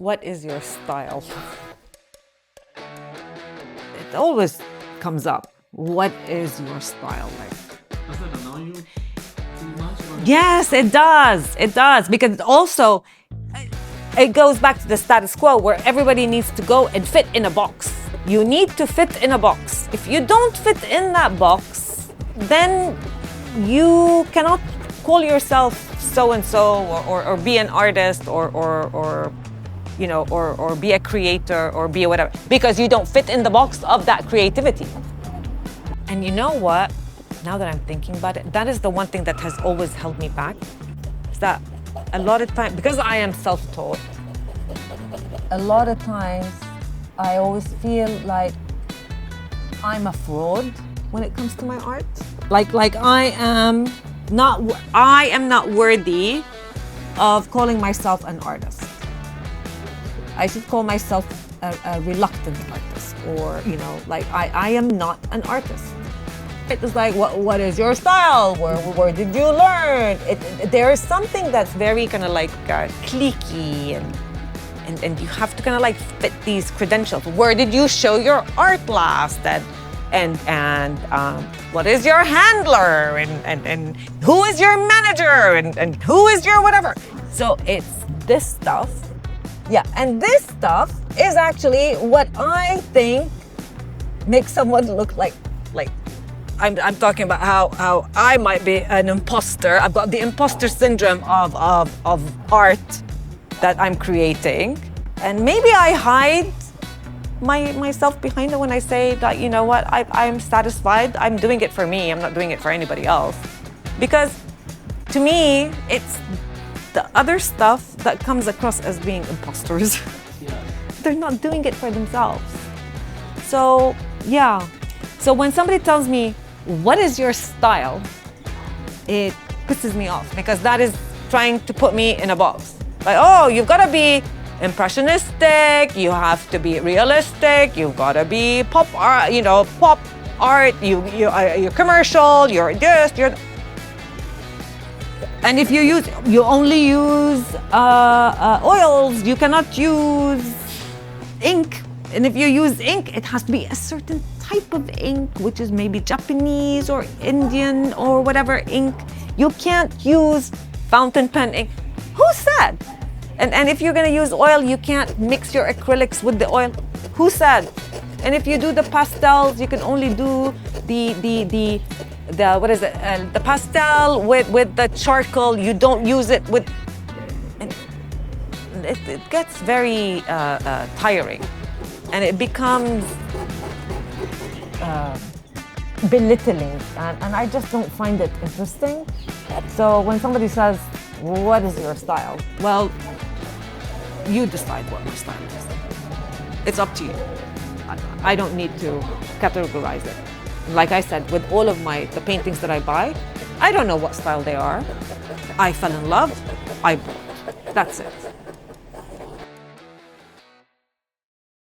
What is your style? It always comes up. What is your style like? Does it annoy you too much? Or? Yes, it does. It does. Because also, it goes back to the status quo where everybody needs to go and fit in a box. You need to fit in a box. If you don't fit in that box, then you cannot call yourself so-and-so or be an artist or you know, or be a creator or be a whatever, because you don't fit in the box of that creativity. And you know what? Now that I'm thinking about it, that is the one thing that has always held me back. Is that a lot of times, because I am self-taught, a lot of times I always feel like I'm a fraud when it comes to my art. Like I am not worthy of calling myself an artist. I should call myself a reluctant artist, or, you know, like I am not an artist. It's like, what is your style? Where did you learn? There is something that's very kind of like cliquey, and you have to kind of like fit these credentials. Where did you show your art last? And what is your handler? And who is your manager? And who is your whatever? So it's this stuff. Yeah, and this stuff is actually what I think makes someone look like I'm talking about how I might be an imposter. I've got the imposter syndrome of art that I'm creating. And maybe I hide myself behind it when I say that, you know what, I'm satisfied. I'm doing it for me. I'm not doing it for anybody else. Because to me, it's the other stuff that comes across as being imposters. Yeah. They're not doing it for themselves. So, yeah. So when somebody tells me, what is your style? It pisses me off, because that is trying to put me in a box. Like, oh, you've got to be impressionistic, you have to be realistic, you've got to be pop art, you know, pop art, you're commercial, you're this, you're... And if you only use oils, you cannot use ink. And if you use ink, it has to be a certain type of ink, which is maybe Japanese or Indian or whatever ink. You can't use fountain pen ink. Who said? And if you're gonna use oil, you can't mix your acrylics with the oil. Who said? And if you do the pastels, you can only do the what is it? The pastel with the charcoal. You don't use it with. And it gets very tiring, and it becomes belittling, and I just don't find it interesting. So when somebody says, "What is your style?" Well, you decide what my style is. It's up to you. I don't need to categorize it. Like I said, with all of the paintings that I buy, I don't know what style they are. I fell in love, I bought. That's it.